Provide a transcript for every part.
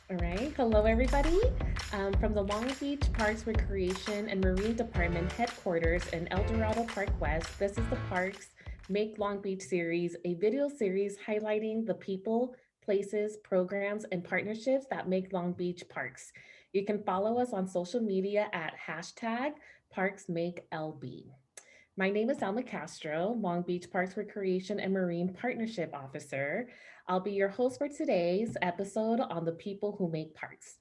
All right. Hello, everybody. From the Long Beach Parks Recreation and Marine Department headquarters in El Dorado Park West, this is the Parks Make Long Beach series, a video series highlighting the people, places, programs, and partnerships that make Long Beach parks. You can follow us on social media at hashtag ParksMakeLB. My name is Alma Castro, Long Beach Parks Recreation and Marine Partnership Officer. I'll be your host for today's episode on the people who make parks.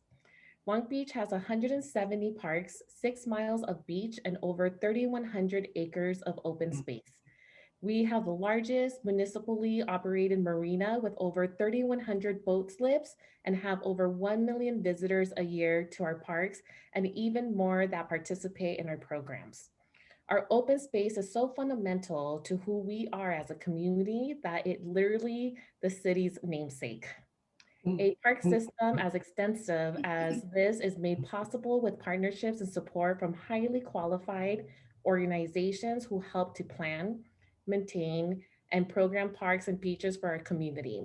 Long Beach has 170 parks, 6 miles of beach, and over 3,100 acres of open space. We have the largest municipally operated marina with over 3,100 boat slips and have over 1 million visitors a year to our parks and even more that participate in our programs. Our open space is so fundamental to who we are as a community that it literally the city's namesake. A park system as extensive as this is made possible with partnerships and support from highly qualified organizations who help to plan, maintain, and program parks and beaches for our community.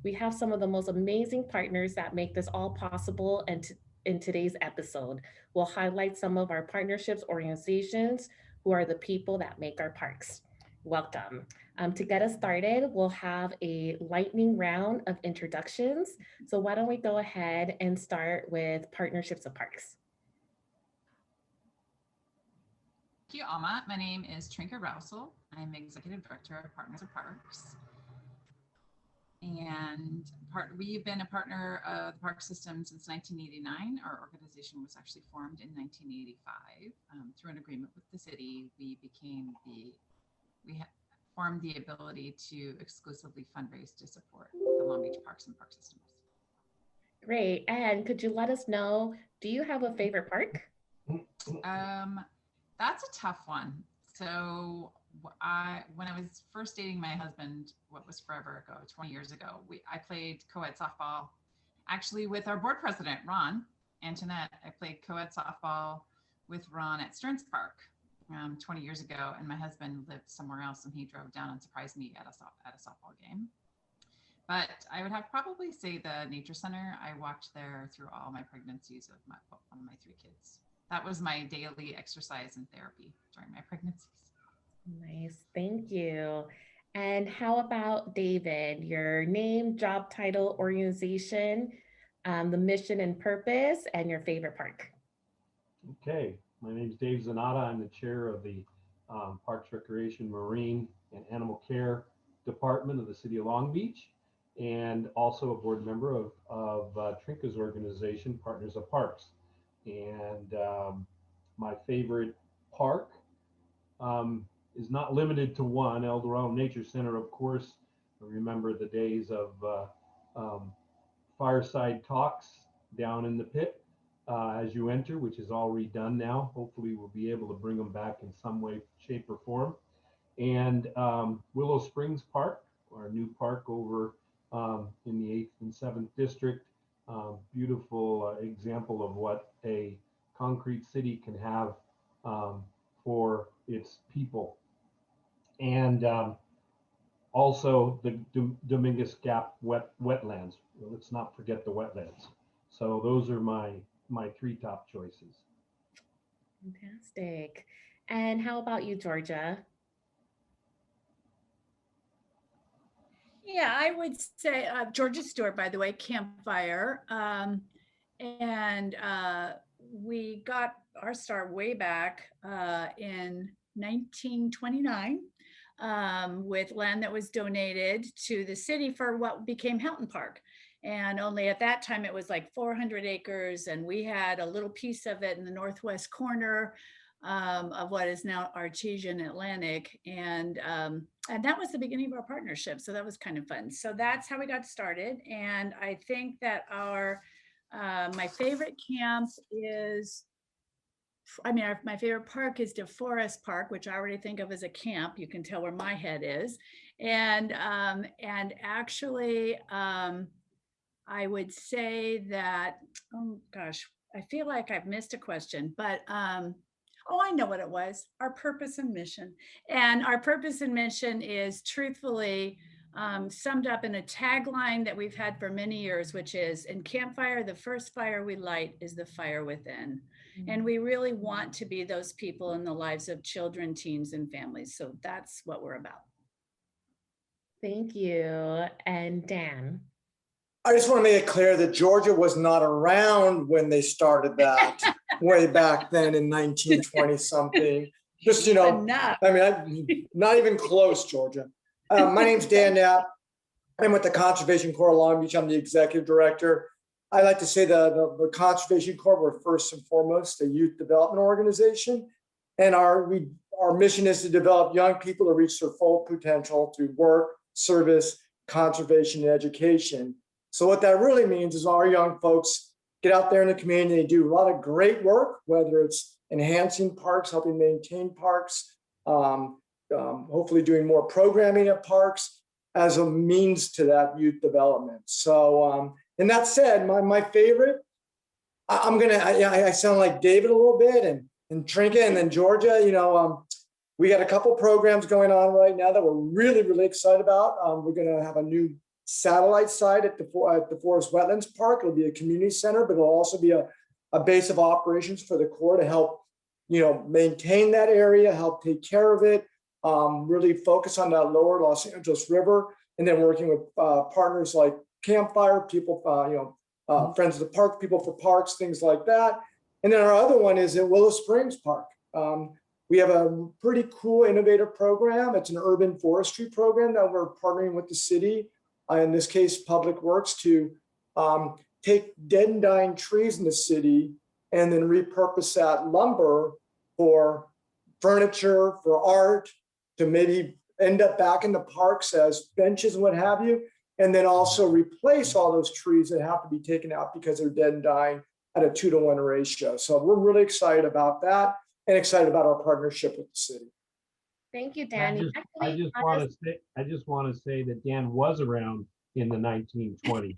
We have some of the most amazing partners that make this all possible. And in today's episode, we'll highlight some of our partnerships organizations who are the people that make our parks. Welcome. To get us started, we'll have a lightning round of introductions. So why don't we go ahead and start with Partnerships of Parks? Thank you, Alma. My name is Trinka Rousel. I'm Executive Director of Partners of Parks. And we've been a partner of the park system since 1989. Our organization was actually formed in 1985. Through an agreement with the city, we formed the ability to exclusively fundraise to support the Long Beach Parks and Park Systems. Great. And could you let us know, do you have a favorite park? That's a tough one. So when I was first dating my husband, what was forever ago, 20 years ago, I played co-ed softball actually with our board president, Ron Antoinette. I played co-ed softball with Ron at Stearns Park 20 years ago. And my husband lived somewhere else and he drove down and surprised me at a softball game. But I would have probably say the nature center. I walked there through all my pregnancies of one of my three kids. That was my daily exercise and therapy during my pregnancies. Nice, thank you. And how about David, your name, job title, organization, the mission and purpose, and your favorite park? Okay, my name is Dave Zanata. I'm the chair of the Parks, Recreation, Marine, and Animal Care Department of the City of Long Beach, and also a board member of Trinka's organization, Partners of Parks. And my favorite park is not limited to one. El Dorado Nature Center, of course. I remember the days of fireside talks down in the pit as you enter, which is all redone now. Hopefully we'll be able to bring them back in some way, shape, or form. And Willow Springs Park, our new park over in the 8th and 7th District. Beautiful example of what a concrete city can have for its people. And also the Dominguez Gap wetlands. Let's not forget the wetlands. So those are my three top choices. Fantastic. And how about you, Georgia? Yeah, I would say Georgia Stewart, by the way, Campfire. And we got our start way back in 1929 with land that was donated to the city for what became Houghton Park. And only at that time, it was like 400 acres. And we had a little piece of it in the northwest corner of what is now Artesian Atlantic. And that was the beginning of our partnership. So that was kind of fun. So that's how we got started. And I think that my favorite camp is, my favorite park is DeForest Park, which I already think of as a camp. You can tell where my head is. And actually, I would say that, oh gosh, I feel like I've missed a question, but oh, I know what it was. Our purpose and mission. And our purpose and mission is truthfully summed up in a tagline that we've had for many years, which is, in Campfire, the first fire we light is the fire within. And we really want to be those people in the lives of children, teens, and families. So that's what we're about. Thank you. And Dan. I just want to make it clear that Georgia was not around when they started that way back then in 1920 something. Just, you know, Enough. I mean, not even close, Georgia. My name's Dan Knapp. I'm with the Conservation Corps of Long Beach. I'm the executive director. I like to say the Conservation Corps, we're first and foremost a youth development organization. And our mission is to develop young people to reach their full potential through work, service, conservation, and education. So what that really means is our young folks get out there in the community, they do a lot of great work, whether it's enhancing parks, helping maintain parks, hopefully doing more programming at parks as a means to that youth development. So, and that said, my favorite, I sound like David a little bit and Trinket and then Georgia, you know, we got a couple programs going on right now that we're really, really excited about. We're gonna have a new satellite site at the Forest Wetlands Park. It'll be a community center, but it'll also be a base of operations for the Corps to help, you know, maintain that area, help take care of it, really focus on that lower Los Angeles River, and then working with partners like Campfire, people, Friends of the Park, People for Parks, things like that. And then our other one is at Willow Springs Park. We have a pretty cool, innovative program. It's an urban forestry program that we're partnering with the city, in this case, Public Works, to take dead and dying trees in the city and then repurpose that lumber for furniture, for art, to maybe end up back in the parks as benches and what have you, and then also replace all those trees that have to be taken out because they're dead and dying at a 2-to-1 ratio. So we're really excited about that and excited about our partnership with the city. Thank you, Dan. I just want to say that Dan was around in the 1920s.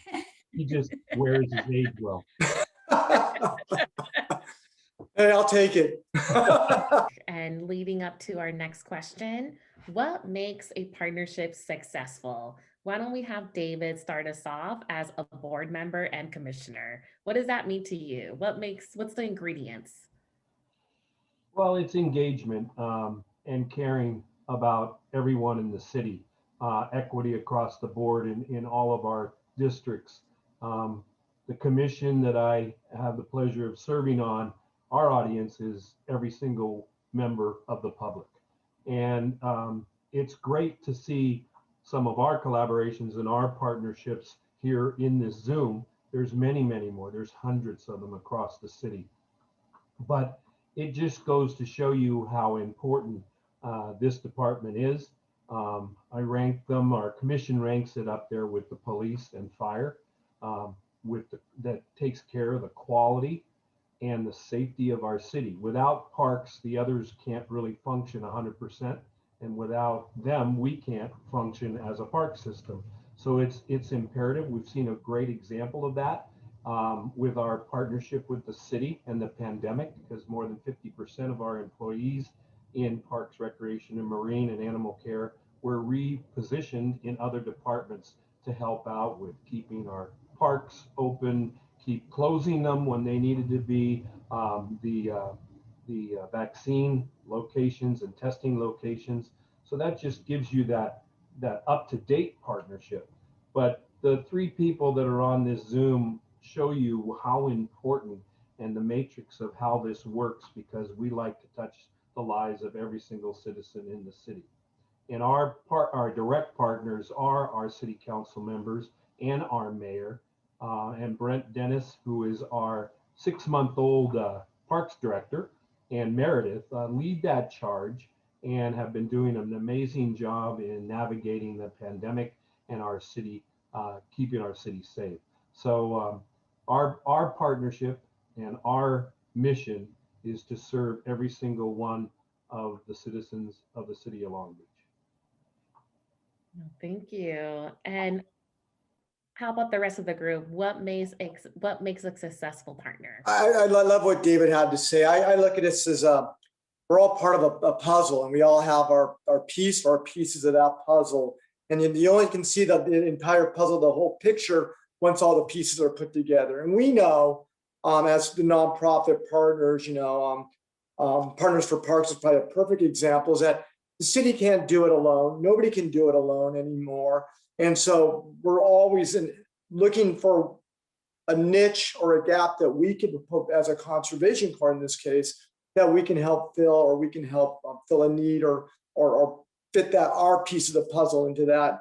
He just wears his age well. Hey, I'll take it. And leading up to our next question, what makes a partnership successful? Why don't we have David start us off as a board member and commissioner? What does that mean to you? What's the ingredients? Well, it's engagement and caring about everyone in the city, equity across the board in all of our districts. The commission that I have the pleasure of serving on, our audience is every single member of the public. And it's great to see some of our collaborations and our partnerships here in this Zoom. There's many, many more. There's hundreds of them across the city. But it just goes to show you how important this department is. I rank them, our commission ranks it up there with the police and fire, that takes care of the quality and the safety of our city. Without parks, the others can't really function 100%. And without them, we can't function as a park system. So it's imperative. We've seen a great example of that with our partnership with the city and the pandemic, because more than 50% of our employees in parks, recreation, and marine and animal care were repositioned in other departments to help out with keeping our parks open, keep closing them when they needed to be, the vaccine locations and testing locations. So that just gives you that up-to-date partnership. But the three people that are on this Zoom show you how important and the matrix of how this works, because we like to touch the lives of every single citizen in the city. And our direct partners are our city council members and our mayor, and Brent Dennis, who is our 6-month-old parks director, and Meredith lead that charge and have been doing an amazing job in navigating the pandemic and our city, keeping our city safe. So our partnership and our mission is to serve every single one of the citizens of the city of Long Beach. Thank you. And how about the rest of the group? What makes a successful partner? I love what David had to say. I look at this as we're all part of a puzzle, and we all have our piece or pieces of that puzzle. And you only can see the entire puzzle, the whole picture, once all the pieces are put together. And we know, as the nonprofit partners, Partners for Parks is probably a perfect example, is that the city can't do it alone. Nobody can do it alone anymore. And so we're always looking for a niche or a gap that we could put as a conservation corps in this case, that we can help fill, or we can help fill a need, or fit that our piece of the puzzle into that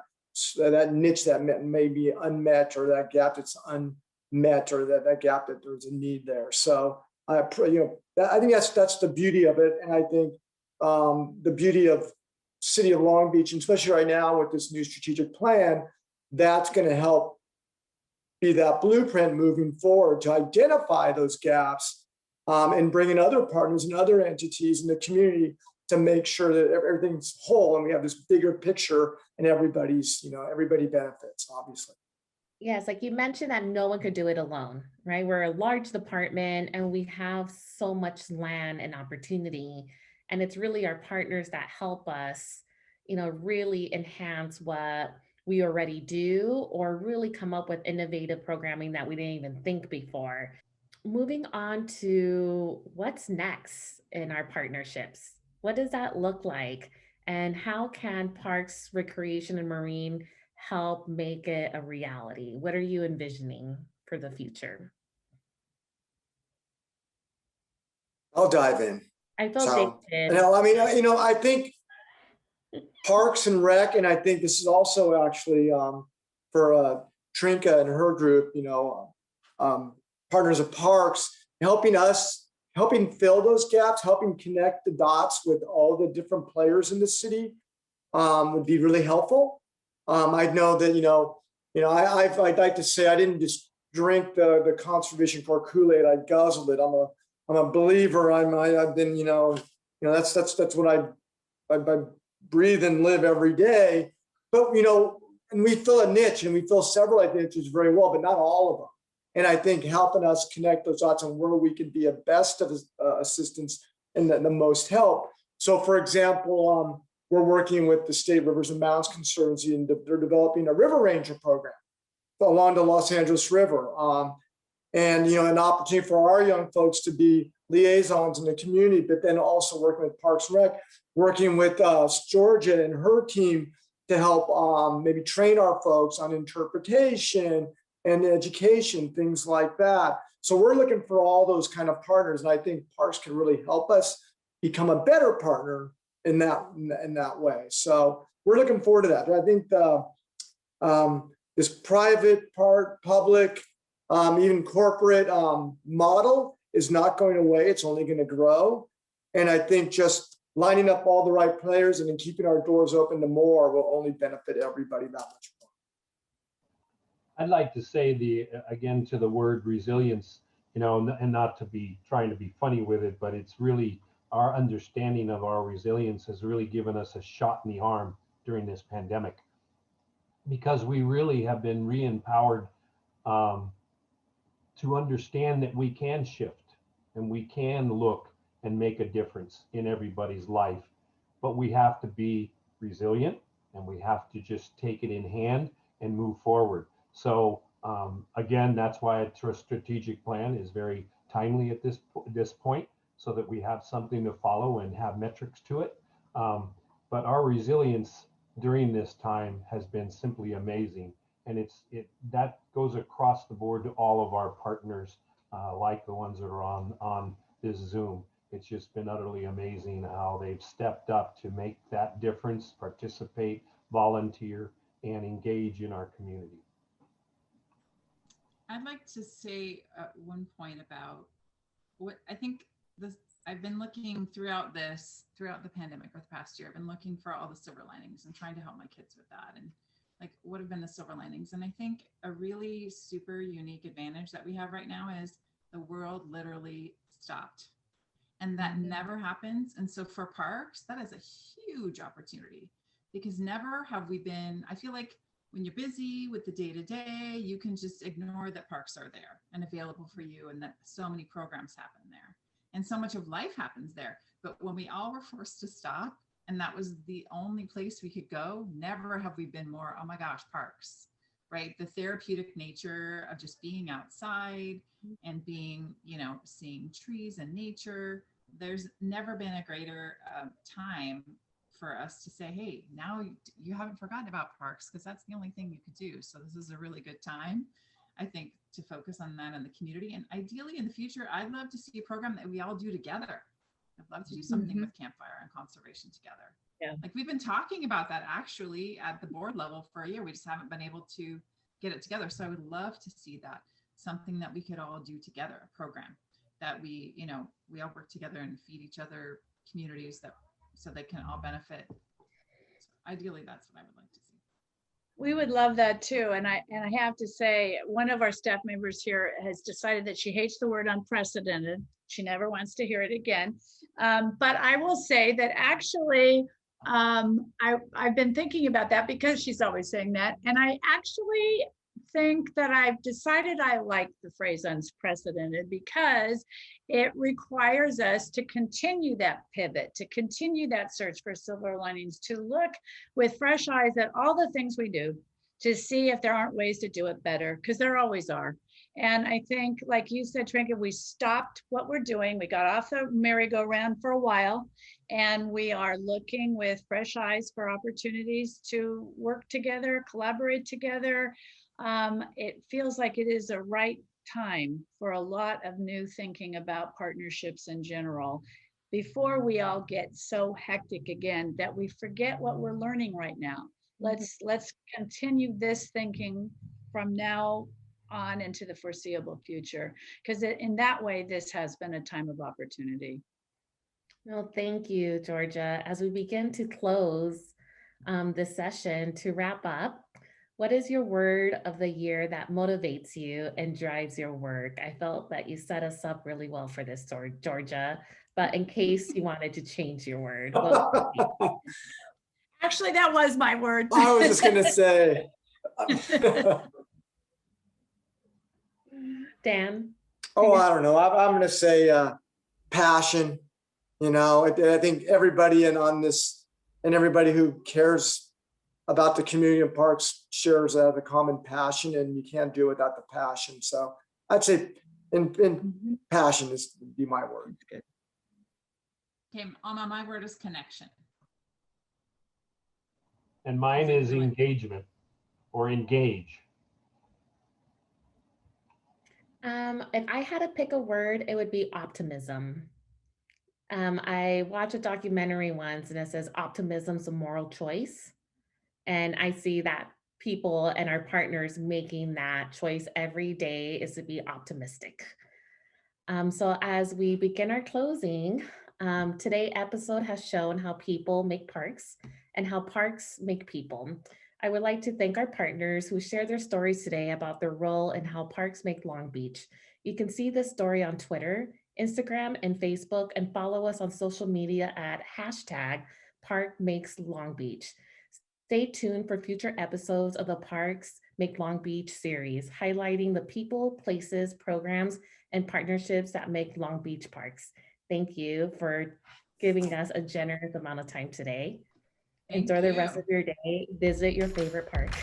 niche that may be unmet, or that gap that's unmet, or that gap that there's a need there. So I think that's the beauty of it, and I think the beauty of City of Long Beach, and especially right now with this new strategic plan, that's going to help be that blueprint moving forward to identify those gaps, and bring in other partners and other entities in the community to make sure that everything's whole and we have this bigger picture, and everybody benefits, obviously. Yes, like you mentioned that no one could do it alone, right? We're a large department and we have so much land and opportunity. And it's really our partners that help us, really enhance what we already do, or really come up with innovative programming that we didn't even think before. Moving on to what's next in our partnerships. What does that look like? And how can Parks, Recreation, and Marine help make it a reality? What are you envisioning for the future? I'll dive in. I felt So, David. I think Parks and Rec, and I think this is also actually for Trinka and her group, Partners of Parks, helping fill those gaps, helping connect the dots with all the different players in the city, would be really helpful. I know that, I'd like to say I didn't just drink the Conservation Corps Kool-Aid, I guzzled it. I'm a believer. I've been, that's what I breathe and live every day. But, and we fill a niche, and we fill several niches very well, but not all of them. And I think helping us connect those dots on where we can be a best of assistance and the most help. So, for example, we're working with the State Rivers and Mountains Conservancy, and they're developing a river ranger program along the Los Angeles River. And an opportunity for our young folks to be liaisons in the community, but then also working with Parks and Rec, working with Georgia and her team to help maybe train our folks on interpretation and education, things like that. So we're looking for all those kind of partners, and I think Parks can really help us become a better partner in that way. So we're looking forward to that. But I think this private part, public, even corporate model is not going away. It's only going to grow. And I think just lining up all the right players and then keeping our doors open to more will only benefit everybody that much more. I'd like to say again to the word resilience, and not to be trying to be funny with it, but it's really our understanding of our resilience has really given us a shot in the arm during this pandemic, because we really have been re-empowered to understand that we can shift and we can look and make a difference in everybody's life. But we have to be resilient, and we have to just take it in hand and move forward. So again, that's why a strategic plan is very timely at this point, so that we have something to follow and have metrics to it. But our resilience during this time has been simply amazing. And that goes across the board to all of our partners, like the ones that are on this Zoom. It's just been utterly amazing how they've stepped up to make that difference, participate, volunteer, and engage in our community. I'd like to say one point about what I think I've been looking throughout the pandemic or the past year. I've been looking for all the silver linings and trying to help my kids with that. And like, what have been the silver linings? And I think a really super unique advantage that we have right now is the world literally stopped. And that never happens. And so for parks, that is a huge opportunity, because never have we been, I feel like when you're busy with the day-to-day, you can just ignore that parks are there and available for you, and that so many programs happen there and so much of life happens there. But when we all were forced to stop, And that was the only place we could go. Never have we been more, oh my gosh, parks, right? The therapeutic nature of just being outside and being, seeing trees and nature. There's never been a greater time for us to say, hey, now you haven't forgotten about parks, because that's the only thing you could do. So this is a really good time, I think, to focus on that in the community. And ideally in the future, I'd love to see a program that we all do together. I'd love to do something with campfire and conservation together. Yeah. Like we've been talking about that actually at the board level for a year. We just haven't been able to get it together. So I would love to see that, something that we could all do together, a program that we all work together and feed each other communities so they can all benefit. So ideally, that's what I would like to see. We would love that too. And I have to say, one of our staff members here has decided that she hates the word unprecedented. She never wants to hear it again. But I will say that actually, I've been thinking about that because she's always saying that. And I actually think that I've decided I like the phrase unprecedented, because it requires us to continue that pivot, to continue that search for silver linings, to look with fresh eyes at all the things we do, to see if there aren't ways to do it better, because there always are. And I think, like you said, Trinka, we stopped what we're doing. We got off the merry-go-round for a while, and we are looking with fresh eyes for opportunities to work together, collaborate together. It feels like it is a right time for a lot of new thinking about partnerships in general, before we all get so hectic again that we forget what we're learning right now. Let's continue this thinking from now on into the foreseeable future, because in that way, this has been a time of opportunity. Well, thank you, Georgia. As we begin to close this session, to wrap up, what is your word of the year that motivates you and drives your work? I felt that you set us up really well for this, Georgia, but in case you wanted to change your word. Actually, that was my word. I was just going to say. Dan? Oh, I don't know. I'm going to say passion. I think everybody on this, and everybody who cares about the community and parks shares the common passion, and you can't do it without the passion. So I'd say in passion would be my word. Okay, Alma, my word is connection. And mine is engagement, or engage. If I had to pick a word, it would be optimism. I watched a documentary once, and it says optimism's a moral choice. And I see that people and our partners making that choice every day is to be optimistic. So as we begin our closing, today's episode has shown how people make parks and how parks make people. I would like to thank our partners who shared their stories today about their role and how parks make Long Beach. You can see this story on Twitter, Instagram, and Facebook, and follow us on social media at #ParkMakesLongBeach. Stay tuned for future episodes of the Parks Make Long Beach series, highlighting the people, places, programs, and partnerships that make Long Beach parks. Thank you for giving us a generous amount of time today. Enjoy the rest of your day. Visit your favorite park.